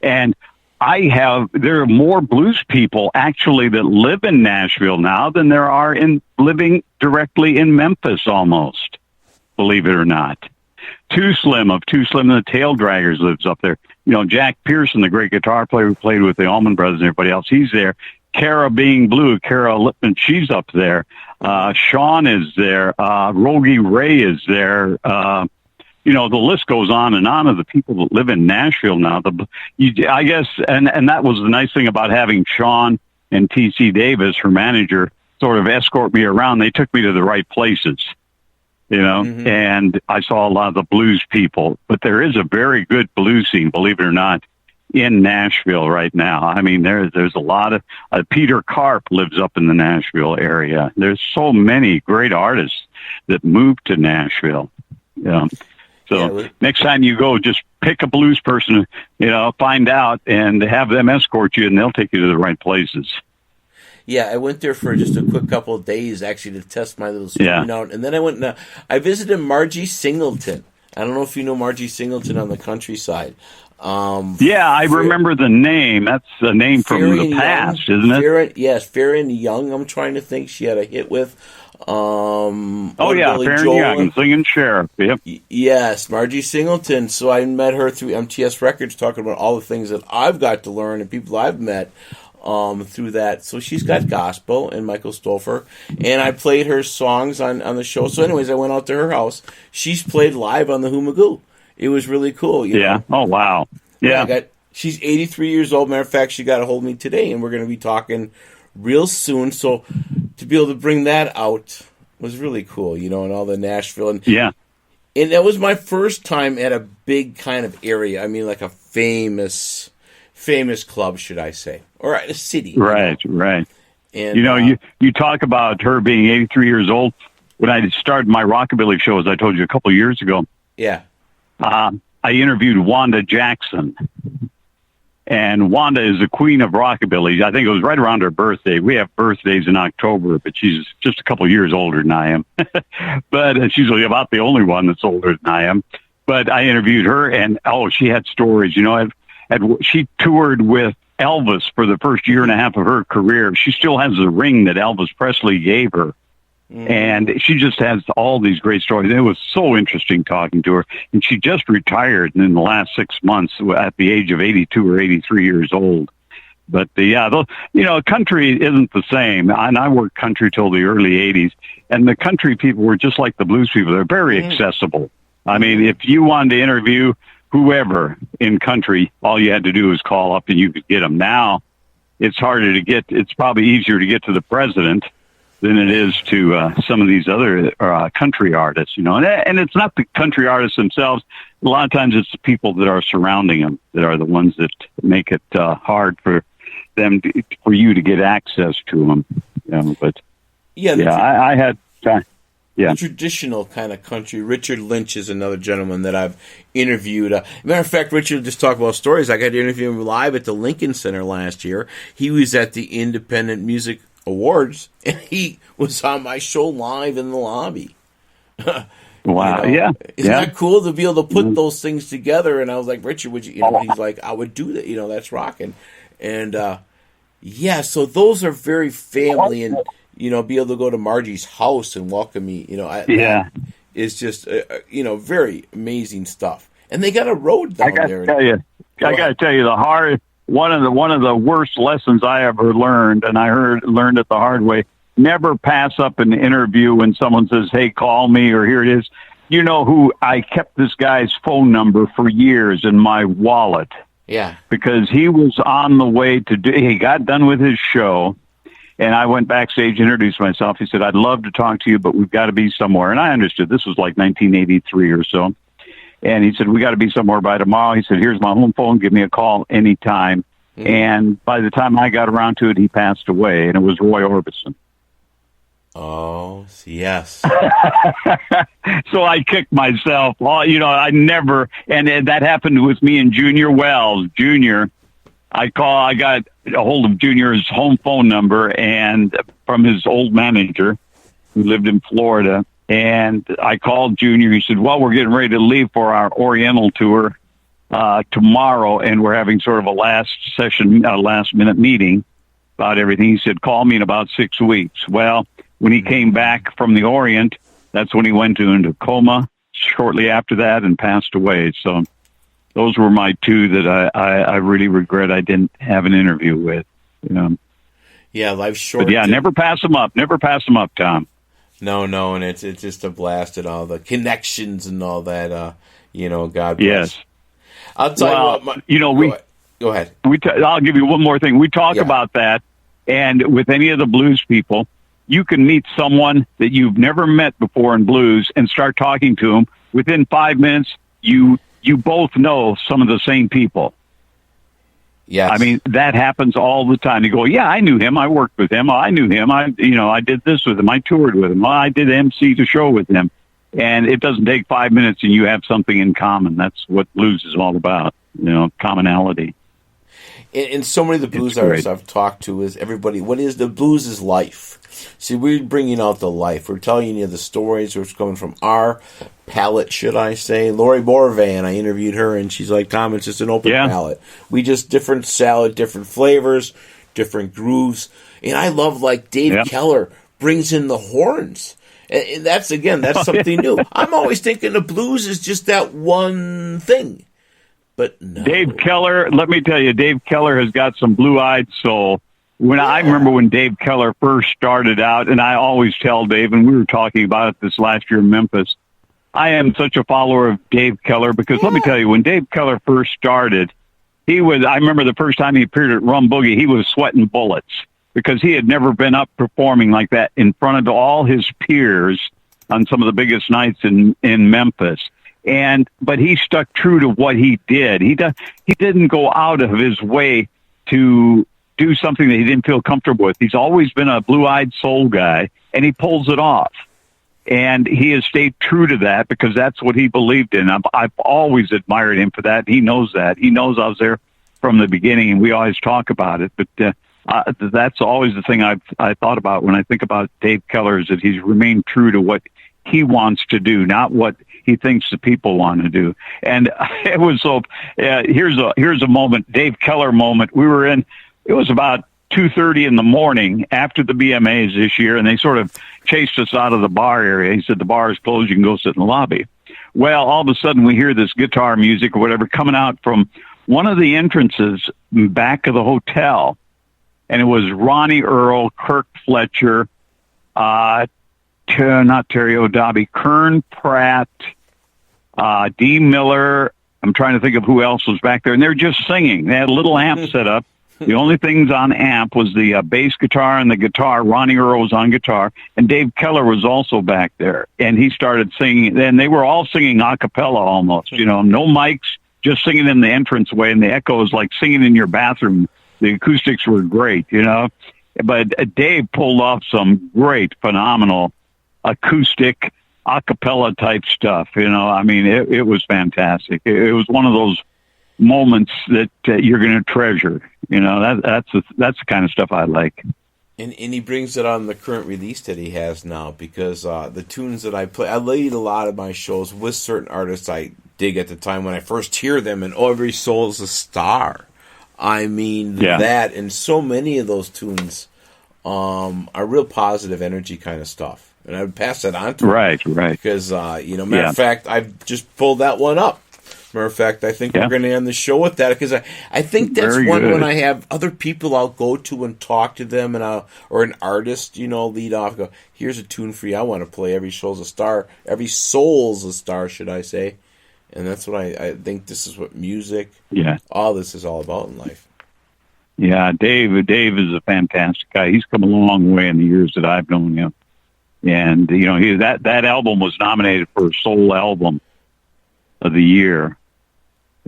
And there are more blues people actually that live in Nashville now than there are living directly in Memphis almost, believe it or not. Too Slim and the Tail Draggers lives up there. Jack Pearson, the great guitar player who played with the Allman Brothers and everybody else, he's there. Cara Being Blue, Cara Lippman, she's up there. Sean is there. Rogie Ray is there. The list goes on and on of the people that live in Nashville now. I guess, and that was the nice thing about having Sean and T.C. Davis, her manager, sort of escort me around. They took me to the right places, and I saw a lot of the blues people. But there is a very good blues scene, believe it or not, in Nashville right now. I mean, there's a lot of Peter Karp lives up in the Nashville area. There's so many great artists that moved to Nashville. So next time you go, just pick a blues person, find out and have them escort you, and they'll take you to the right places. Yeah, I went there for just a quick couple of days, actually, to test my little screen out. And then I visited Margie Singleton. I don't know if you know Margie Singleton on the countryside. I remember the name. That's a name from the past, isn't it? Yes, Farron Young, I'm trying to think she had a hit with. Farron Young, Singing Sheriff. Yep. Yes, Margie Singleton. So I met her through MTS Records, talking about all the things that I've got to learn and people I've met through that. So she's got gospel and Michael Stolfer, and I played her songs on the show. So anyways, I went out to her house. She's played live on the Magoo. It was really cool. You know? Oh, wow. Yeah. She's 83 years old. Matter of fact, she got a hold of me today, and we're going to be talking real soon. So to be able to bring that out was really cool, and all the Nashville. And that was my first time at a big kind of area. I mean, like a famous club, should I say, or a city. Right. And you talk about her being 83 years old. When I started my rockabilly show, as I told you a couple of years ago, I interviewed Wanda Jackson. And Wanda is the queen of rockabilly. I think it was right around her birthday. We have birthdays in October, but she's just a couple of years older than I am. But she's about the only one that's older than I am. But I interviewed her, and she had stories. She toured with Elvis for the first year and a half of her career. She still has the ring that Elvis Presley gave her. And she just has all these great stories. It was so interesting talking to her. And she just retired in the last 6 months at the age of 82 or 83 years old. But country isn't the same. And I worked country till the early 80s. And the country people were just like the blues people. They're very accessible. I mean, if you wanted to interview whoever in country, all you had to do was call up and you could get them. Now, it's harder to get. It's probably easier to get to the president than it is to some of these other country artists, And it's not the country artists themselves. A lot of times it's the people that are surrounding them that are the ones that make it hard for them, for you to get access to them. I had time. Yeah. The traditional kind of country. Richard Lynch is another gentleman that I've interviewed. Matter of fact, Richard just talked about stories. I got to interview him live at the Lincoln Center last year. He was at the Independent Music Awards, and he was on my show live in the lobby. Wow! Isn't that cool to be able to put those things together? And I was like, Richard, would you? He's like, I would do that. That's rocking. And so those are very family, and be able to go to Margie's house and welcome me. It's just very amazing stuff. And they got a road down there. I got to tell you, one of the worst lessons I ever learned, and I learned it the hard way. Never pass up an interview when someone says, "Hey, call me," or "Here it is." You know who? I kept this guy's phone number for years in my wallet. Yeah. Because he was on the way he got done with his show, and I went backstage, introduced myself. He said, "I'd love to talk to you, but we've got to be somewhere." And I understood. This was like 1983 or so. And he said, "We got to be somewhere by tomorrow." He said, "Here's my home phone. Give me a call anytime." Mm-hmm. And by the time I got around to it, he passed away, and it was Roy Orbison. Oh, yes. So I kicked myself. I never, and that happened with me and Junior Wells. Junior, I got a hold of Junior's home phone number and from his old manager who lived in Florida. And I called Junior. He said, "Well, we're getting ready to leave for our Oriental tour." tomorrow, and we're having sort of a last minute meeting about everything. He said, call me in about 6 weeks. Well, when he came back from the Orient, that's when he went into coma shortly after that and passed away. So those were my two that I really regret I didn't have an interview with. Yeah, life's short. But yeah, never pass them up. Never pass them up, Tom. No, and it's just a blast and all the connections and all that. God bless. Yes. I'll tell you what. Go ahead. I'll give you one more thing. We talk about that, and with any of the blues people, you can meet someone that you've never met before in blues and start talking to them. Within 5 minutes, you both know some of the same people. Yes. I mean, that happens all the time. You go, yeah, I knew him. I worked with him. I knew him. I did this with him. I toured with him. I did MC the show with him. And it doesn't take 5 minutes and you have something in common. That's what blues is all about, commonality. And so many of the blues artists I've talked to is everybody, what is the blues is life. See, we're bringing out the life. We're telling you the stories which are coming from our palette, should I say. Lori Borvan, I interviewed her, and she's like, Tom, it's just an open palette. We just different salad, different flavors, different grooves. And I love, like, Dave Keller brings in the horns. And that's something new. I'm always thinking the blues is just that one thing. But no. Dave Keller, let me tell you, Dave Keller has got some blue-eyed soul. I remember when Dave Keller first started out, and I always tell Dave, and we were talking about it this last year in Memphis, I am such a follower of Dave Keller because let me tell you, when Dave Keller first started, I remember the first time he appeared at Rum Boogie, he was sweating bullets because he had never been up performing like that in front of all his peers on some of the biggest nights in Memphis. But he stuck true to what he did. He didn't go out of his way to do something that he didn't feel comfortable with. He's always been a blue-eyed soul guy, and he pulls it off. And he has stayed true to that because that's what he believed in. I've always admired him for that. He knows that. He knows I was there from the beginning, and we always talk about it. But that's always the thing I thought about when I think about Dave Keller, is that he's remained true to what he wants to do, not what he thinks the people want to do. And it was here's a moment, Dave Keller moment. It was about 2:30 in the morning after the BMAs this year, and they sort of chased us out of the bar area. He said, the bar is closed, you can go sit in the lobby. Well, all of a sudden we hear this guitar music or whatever coming out from one of the entrances back of the hotel, and it was Ronnie Earl, Kirk Fletcher, not Terry O'Dobby, Kern Pratt, Dee Miller. I'm trying to think of who else was back there, and they're just singing. They had a little amp set up. The only things on amp was the bass guitar and the guitar. Ronnie Earl was on guitar, and Dave Keller was also back there. And he started singing, and they were all singing a cappella almost, no mics, just singing in the entranceway, and the echo was like singing in your bathroom. The acoustics were great, But Dave pulled off some great, phenomenal acoustic a cappella type stuff. I mean, it was fantastic. It was one of those moments that you're going to treasure. That's the kind of stuff I like. And he brings it on the current release that he has now, because the tunes that I play, I lead a lot of my shows with certain artists I dig at the time when I first hear them, and Every Soul's a Star. I mean, that, and so many of those tunes are real positive energy kind of stuff. And I would pass that on to him. Right. Because, matter of fact, I've just pulled that one up. Matter of fact, I think we're going to end the show with that, because I think that's when I have other people I'll go to and talk to them, and or an artist, lead off, go, here's a tune for you I want to play. Every soul's a star. Every soul's a star, should I say. And that's what I think this is what music, all this is all about in life. Yeah, Dave is a fantastic guy. He's come a long way in the years that I've known him. And, that album was nominated for Soul Album of the Year.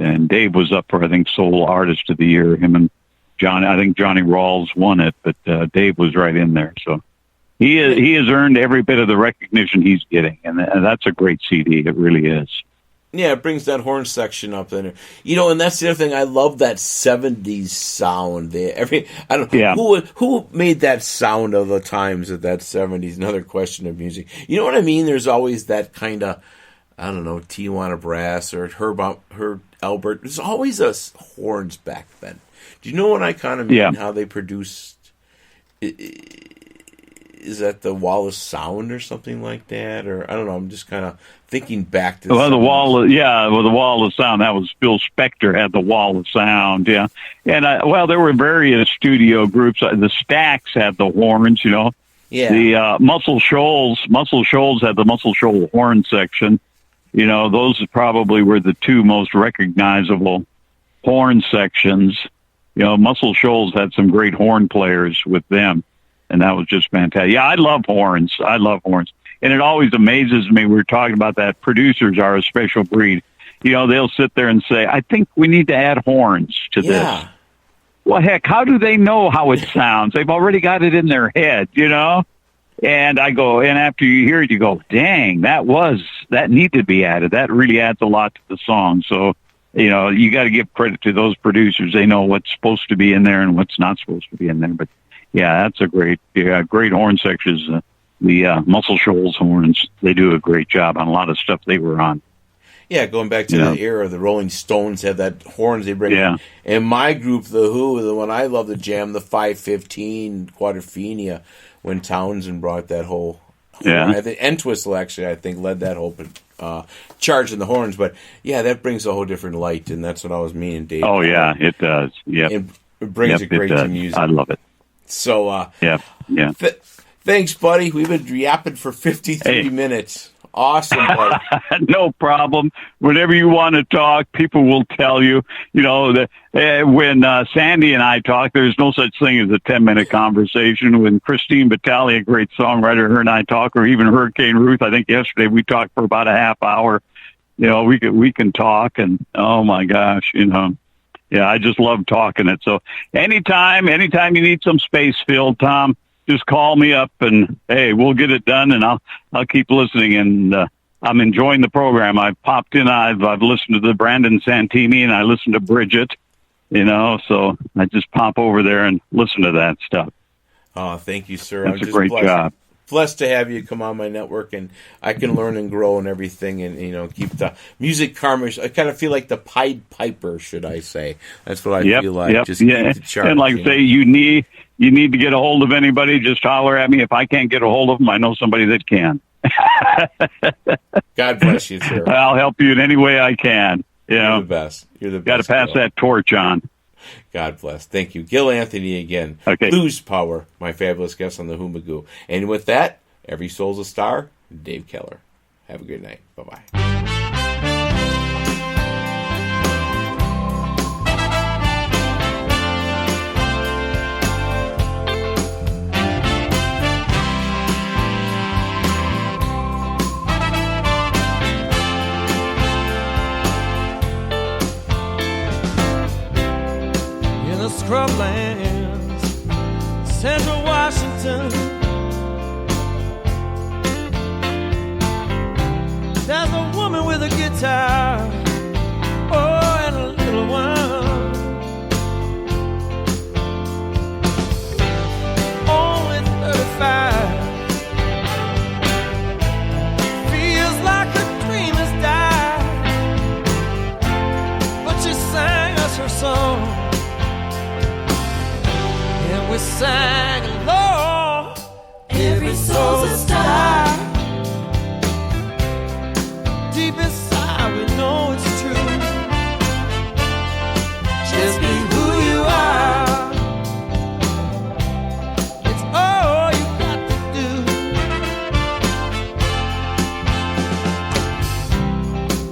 And Dave was up for, I think, Soul Artist of the Year. Him and Johnny Rawls won it, but Dave was right in there. So he has earned every bit of the recognition he's getting. And that's a great CD. It really is. Yeah, it brings that horn section up in there. And that's the other thing. I love that 70s sound. Who made that sound of the times of that 70s? Another question of music. You know what I mean? There's always that kind of, I don't know, Tijuana Brass or Herb Albert. There's always us horns back then. Do you know what I kind of mean? How they produced? Is that the Wall of Sound or something like that? Or I don't know. I'm just kind of thinking back to the Wall of Sound. That was Phil Spector had the Wall of Sound. Yeah, and there were various studio groups. The Stax had the horns. You know. Yeah. The Muscle Shoals had the Muscle Shoal horn section. You know, those probably were the two most recognizable horn sections. You know, Muscle Shoals had some great horn players with them, and that was just fantastic. Yeah, I love horns. And it always amazes me, we were talking about that, producers are a special breed. You know, they'll sit there and say, I think we need to add horns to this. Well, heck, how do they know how it sounds? They've already got it in their head, you know? And I go, and after you hear it, you go, dang, that needed to be added. That really adds a lot to the song. So, you know, you got to give credit to those producers. They know what's supposed to be in there and what's not supposed to be in there. But yeah, that's a great horn sections. The Muscle Shoals horns, they do a great job on a lot of stuff they were on. Yeah, going back to the era, the Rolling Stones had that horns they bring in. And my group, The Who, the one I love to jam, the 515 Quadrophenia, when Townsend brought that whole horn. Entwistle, actually, I think, led that whole charge in the horns. But, yeah, that brings a whole different light, and that's what I was meaning, Dave. Oh, yeah, it does. Yep. It brings a great to music. I love it. So, thanks, buddy. We've been yapping for 53 minutes. Awesome, buddy. No problem. Whenever you want to talk, people will tell you. You know, when Sandy and I talk, there's no such thing as a 10-minute conversation. When Christine Vitale, a great songwriter, her and I talk, or even Hurricane Ruth, I think yesterday we talked for about a half hour. You know, we can talk, and oh my gosh, you know. Yeah, I just love talking it. So anytime you need some space filled, Tom, just call me up and, hey, we'll get it done, and I'll keep listening. And I'm enjoying the program. I've popped in. I've listened to the Brandon Santini, and I listened to Bridget, you know, so I just pop over there and listen to that stuff. Oh, thank you, sir. That's a great job. Blessed to have you come on my network, and I can learn and grow and everything, and, you know, keep the music karma. I kind of feel like the Pied Piper, should I say. That's what I feel like. Just keep the charge, and like I say, you need to get a hold of anybody, just holler at me. If I can't get a hold of them, I know somebody that can. God bless you, sir. I'll help you in any way I can. You're the best. You're the best. Got to pass that torch on. God bless. Thank you. Gil Anthony again. Okay. Blues Power, my fabulous guest on the Magoo. And with that, every soul's a star, Dave Keller. Have a good night. Bye-bye. Scrublands, Central Washington. There's a woman with a guitar, oh, and a little one. Only 35. Feels like a dream has died, but she sang us her song. We sang along, every soul's a star. Deep inside we know it's true. Just be who you are. It's all you got to do.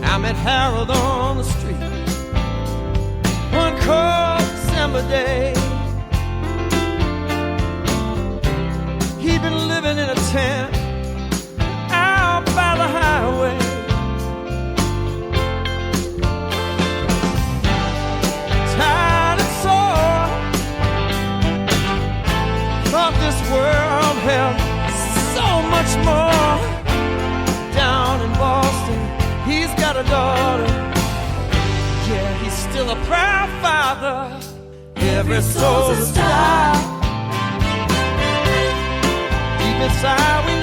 I met Harold on the street one cold December day. He'd been living in a tent out by the highway. Tired and sore, thought this world held so much more. Down in Boston, he's got a daughter. Yeah, he's still a proud father. Every soul's a star. Inside we